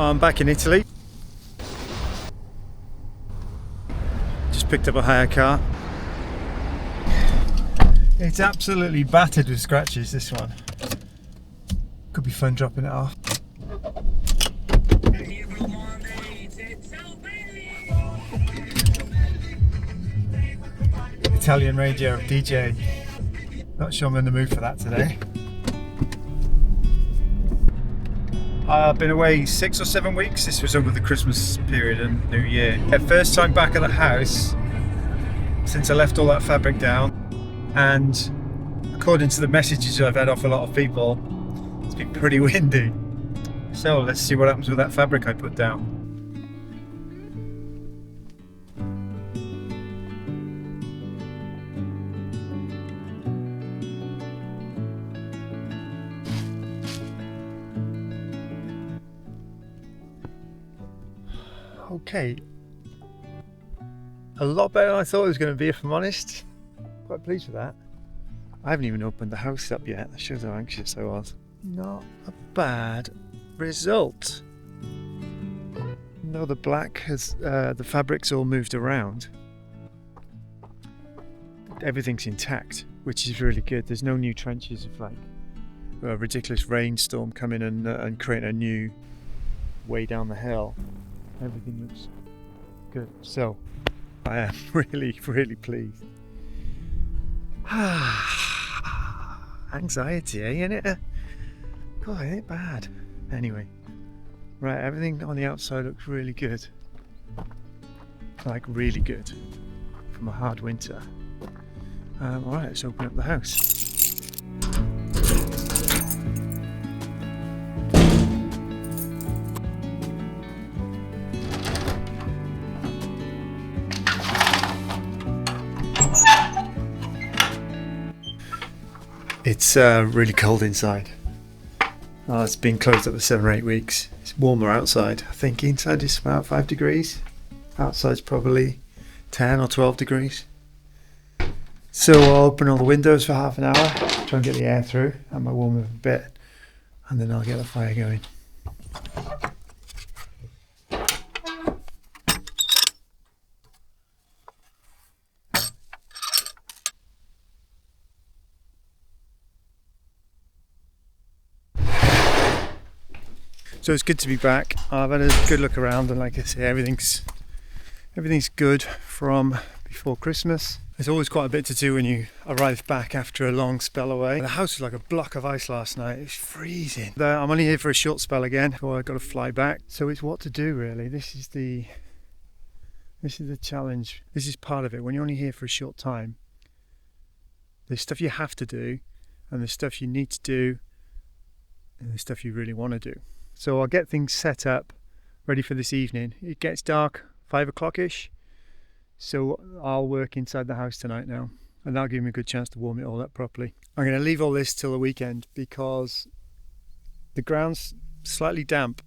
I'm back in Italy. Just picked up a hire car. It's absolutely battered with scratches, this one. Could be fun dropping it off. Italian radio DJ. Not sure I'm in the mood for that today. I've been away 6 or 7 weeks. This was over the Christmas period and New Year. First time back at the house since I left all that fabric down, and according to the messages I've had off a lot of people, it's been pretty windy. So let's see what happens with that fabric I put down. Okay, a lot better than I thought it was going to be, if I'm honest. Quite pleased with that. I haven't even opened the house up yet. That shows how anxious I was. Not a bad result. No, the black has, the fabric's all moved around. Everything's intact, which is really good. There's no new trenches of like a ridiculous rainstorm coming and creating a new way down the hill. Everything looks good. So, I am really, really pleased. Anxiety, ain't it? God, ain't it bad? Anyway, right, everything on the outside looks really good. Like, really good. From a hard winter. Alright, let's open up the house. It's really cold inside. It's been closed up for 7 or 8 weeks. It's warmer outside. I think inside it's about 5 degrees. Outside's probably 10 or 12 degrees. So I'll open all the windows for half an hour, try and get the air through, and might warm up a bit, and then I'll get the fire going. So it's good to be back. I've had a good look around, and like I say, everything's good from before Christmas. There's always quite a bit to do when you arrive back after a long spell away. The house was like a block of ice last night. It was freezing. I'm only here for a short spell again before I've got to fly back. So it's what to do, really. This is the challenge. This is part of it. When you're only here for a short time, there's stuff you have to do, and there's stuff you need to do, and there's stuff you really want to do. So I'll get things set up, ready for this evening. It gets dark, 5 o'clock-ish. So I'll work inside the house tonight now, and that'll give me a good chance to warm it all up properly. I'm going to leave all this till the weekend because the ground's slightly damp,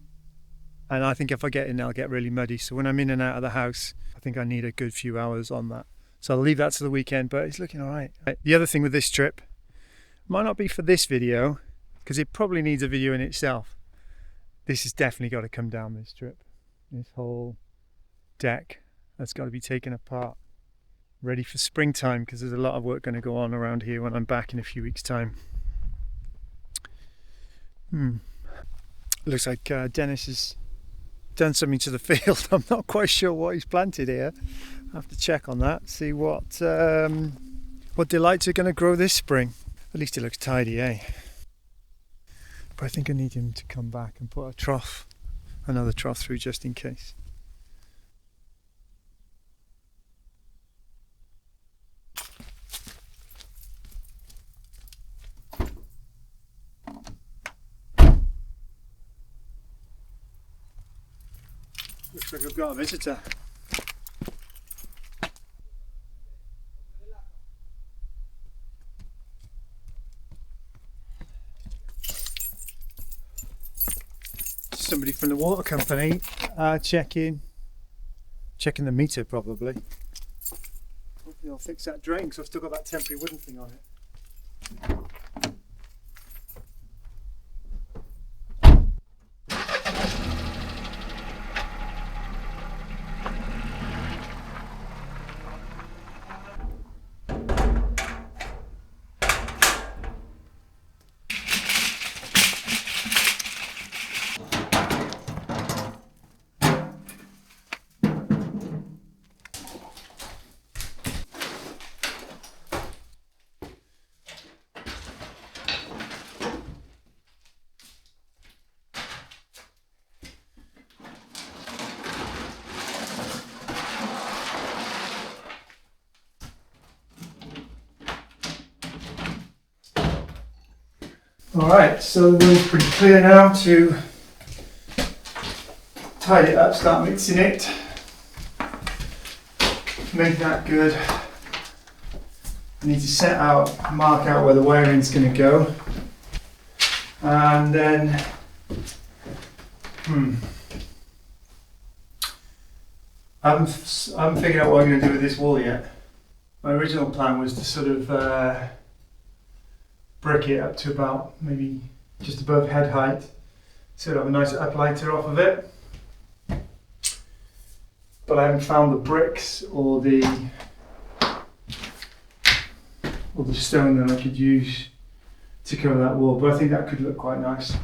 and I think if I get in, I'll get really muddy. So when I'm in and out of the house, I think I need a good few hours on that. So I'll leave that to the weekend, but it's looking all right. The other thing with this trip, might not be for this video, because it probably needs a video in itself. This has definitely got to come down this trip. This whole deck has got to be taken apart. Ready for springtime, because there's a lot of work going to go on around here when I'm back in a few weeks' time. Looks like Dennis has done something to the field. I'm not quite sure what he's planted here. I have to check on that, see what delights are going to grow this spring. At least it looks tidy, eh? But I think I need him to come back and put another trough through just in case. Looks like I've got a visitor. Somebody from the water company checking the meter probably. Hopefully I'll fix that drain because I've still got that temporary wooden thing on it. Alright, so the room's pretty clear now to tidy it up, start mixing it, make that good. I need to mark out where the wiring's going to go, and then I haven't figured out what I'm going to do with this wall yet. My original plan was to sort of brick it up to about maybe just above head height, so it'll have a nice uplighter off of it. But I haven't found the bricks or the stone that I could use to cover that wall, but I think that could look quite nice.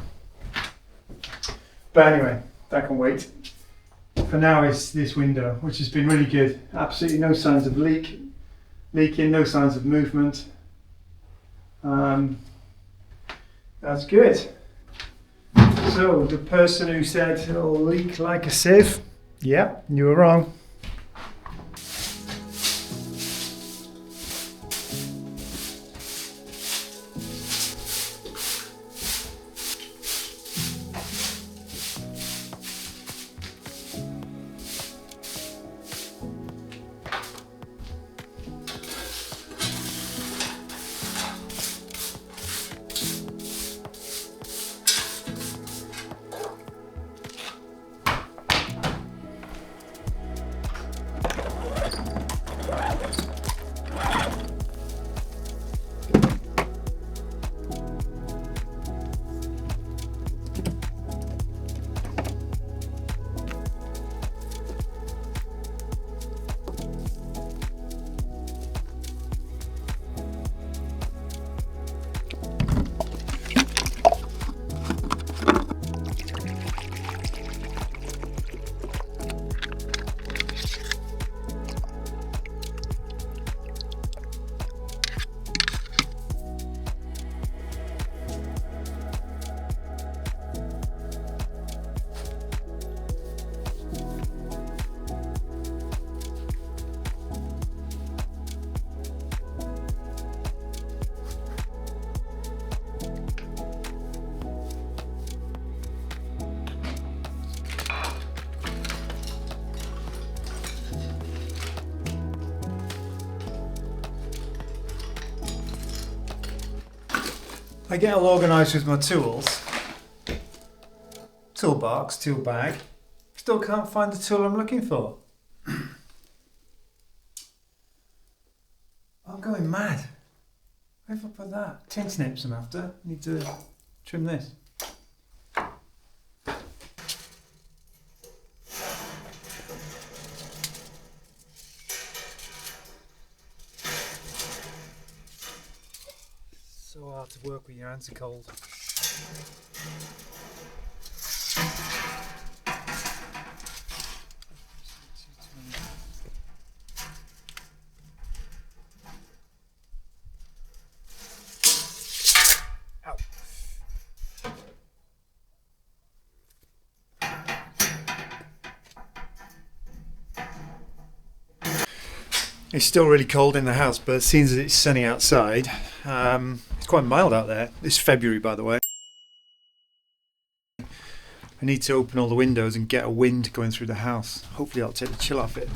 But anyway, that can wait. For now it's this window, which has been really good. Absolutely no signs of leaking, no signs of movement. That's good. So the person who said it'll leak like a sieve, yeah, you were wrong. I get all organised with my tools, toolbox, tool bag, still can't find the tool I'm looking for. I'm going mad. Where have I put that? Tin snips I'm after. Need to trim this. So hard to work with your hands are cold. Ow. It's still really cold in the house, but it seems that it's sunny outside. It's quite mild out there. It's February, by the way. I need to open all the windows and get a wind going through the house. Hopefully that'll take the chill off it.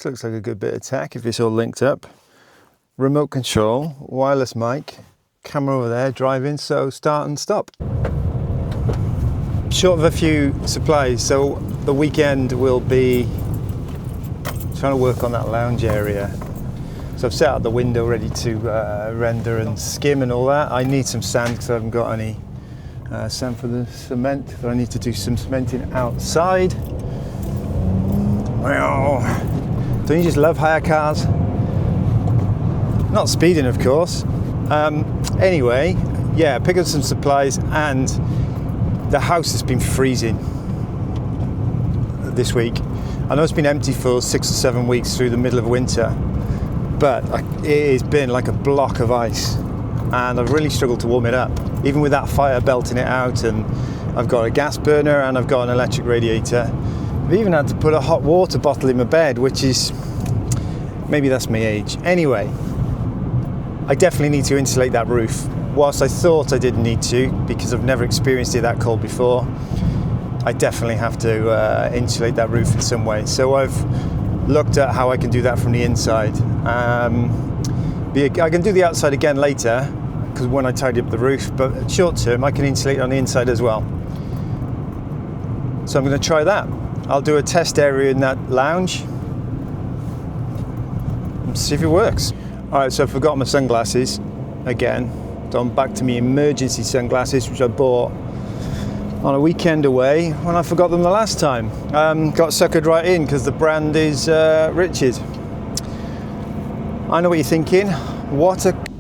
works. Looks like a good bit of tech if it's all linked up. Remote control, wireless mic, camera over there, driving, so start and stop. Short of a few supplies, so the weekend will be trying to work on that lounge area. So I've set out the window ready to render and skim and all that. I need some sand because I haven't got any sand for the cement. So I need to do some cementing outside. Don't you just love hire cars? Not speeding, of course. Anyway, yeah, pick up some supplies, and the house has been freezing this week. I know it's been empty for 6 or 7 weeks through the middle of winter, but it has been like a block of ice, and I've really struggled to warm it up, even with that fire belting it out. And I've got a gas burner and I've got an electric radiator. I've even had to put a hot water bottle in my bed, which is, maybe that's my age. Anyway, I definitely need to insulate that roof. Whilst I thought I didn't need to, because I've never experienced it that cold before, I definitely have to insulate that roof in some way. So I've looked at how I can do that from the inside. I can do the outside again later, because when I tidy up the roof, but short term I can insulate on the inside as well. So I'm going to try that. I'll do a test area in that lounge and see if it works. Alright, so I forgot my sunglasses again. So I'm back to my emergency sunglasses, which I bought on a weekend away when I forgot them the last time. Got suckered right in because the brand is Richard. I know what you're thinking. What a...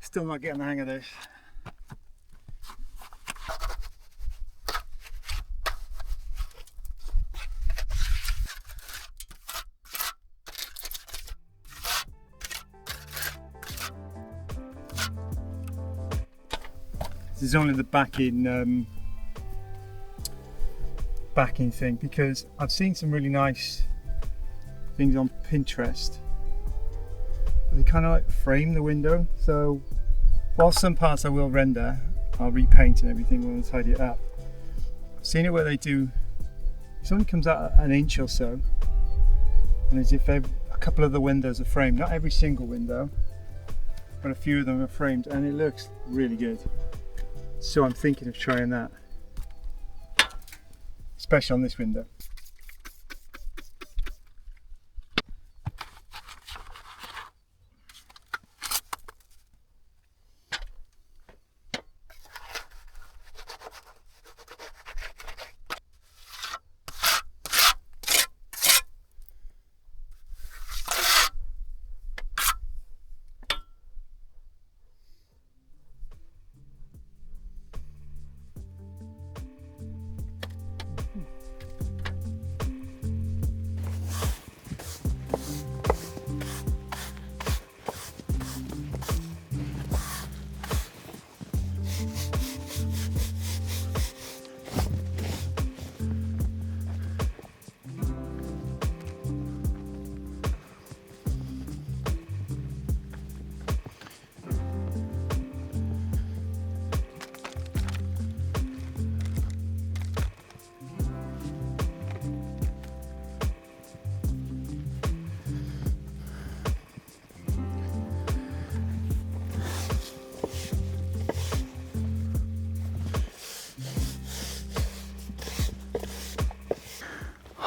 Still not getting the hang of this. There's only the backing thing, because I've seen some really nice things on Pinterest. They kind of like frame the window, so while some parts I will render, I'll repaint and everything when I tidy it up. I've seen it where they do, it only comes out an inch or so, and as if a couple of the windows are framed, not every single window, but a few of them are framed, and it looks really good. So I'm thinking of trying that, especially on this window.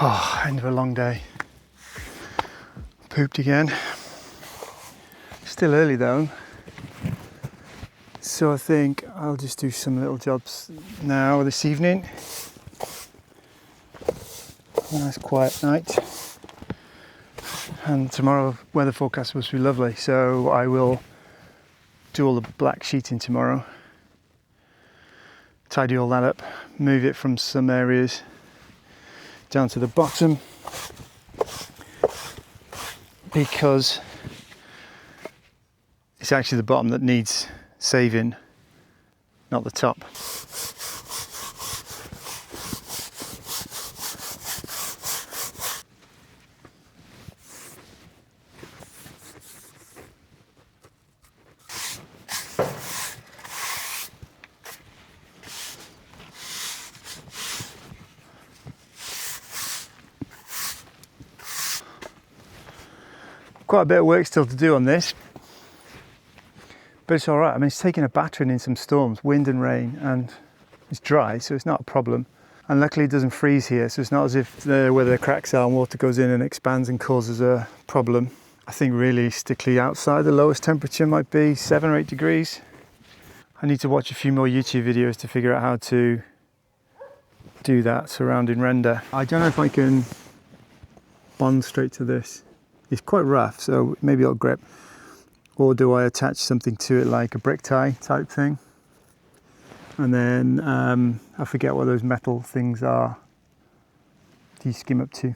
Oh, end of a long day. Pooped again. Still early though, so I think I'll just do some little jobs now this evening. A nice quiet night. And tomorrow weather forecast supposed to be lovely, so I will do all the black sheeting tomorrow. Tidy all that up, move it from some areas down to the bottom, because it's actually the bottom that needs saving, not the top. Quite a bit of work still to do on this, but it's all right. I mean, it's taking a battering in some storms, wind and rain, and it's dry, so it's not a problem. And luckily it doesn't freeze here, so it's not as if where the cracks are and water goes in and expands and causes a problem. I think realistically outside the lowest temperature might be 7 or 8 degrees. I need to watch a few more YouTube videos to figure out how to do that surrounding render. I don't know if I can bond straight to this. It's quite rough, so maybe it'll grip. Or do I attach something to it like a brick tie type thing? And then I forget what those metal things are. Do you skim up to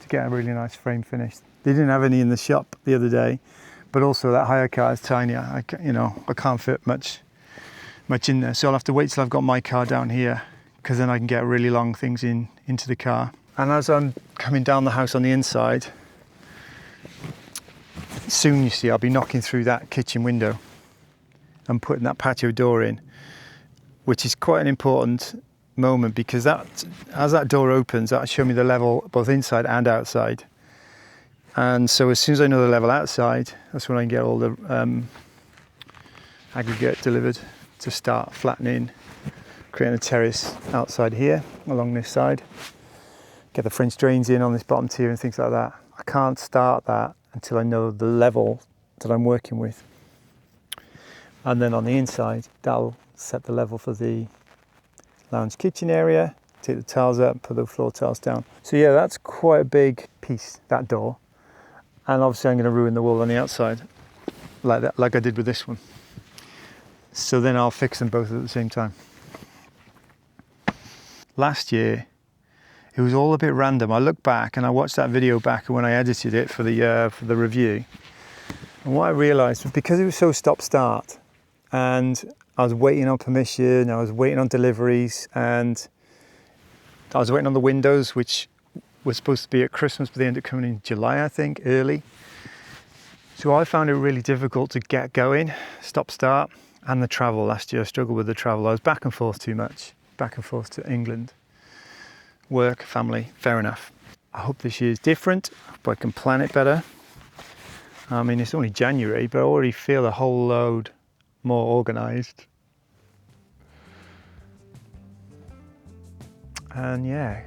get a really nice frame finished? They didn't have any in the shop the other day, but also that hire car is tiny. I can't fit much in there, so I'll have to wait till I've got my car down here, because then I can get really long things into the car. And as I'm coming down the house on the inside, soon you see I'll be knocking through that kitchen window and putting that patio door in, which is quite an important moment, because as that door opens, that'll show me the level both inside and outside. And so as soon as I know the level outside, that's when I can get all the aggregate delivered to start flattening, creating a terrace outside here along this side, get the French drains in on this bottom tier and things like that. I can't start that until I know the level that I'm working with. And then on the inside, that'll set the level for the lounge kitchen area, take the tiles up, put the floor tiles down. So yeah, that's quite a big piece, that door. And obviously I'm going to ruin the wall on the outside, like I did with this one. So then I'll fix them both at the same time. Last year, it was all a bit random. I look back and I watched that video back when I edited it for the review. And what I realised was, because it was so stop-start, and I was waiting on permission, I was waiting on deliveries, and I was waiting on the windows, which was supposed to be at Christmas, but they ended up coming in July, I think, early. So I found it really difficult to get going, stop, start, and the travel last year. I struggled with the travel. I was back and forth too much, back and forth to England. Work, family, fair enough. I hope this year's different. I hope I can plan it better. I mean, it's only January, but I already feel a whole load more organised. And yeah,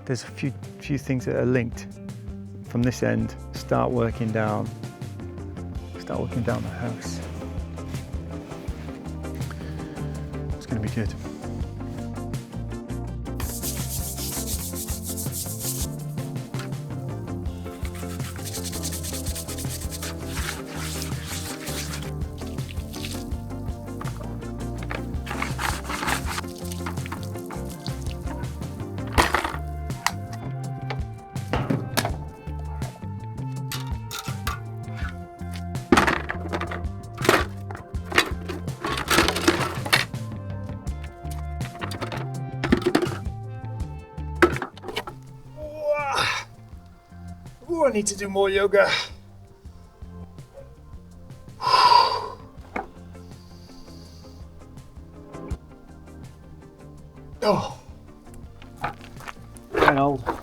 there's a few things that are linked from this end. Start working down the house. It's going to be good. Oh, I need to do more yoga. Oh, getting old.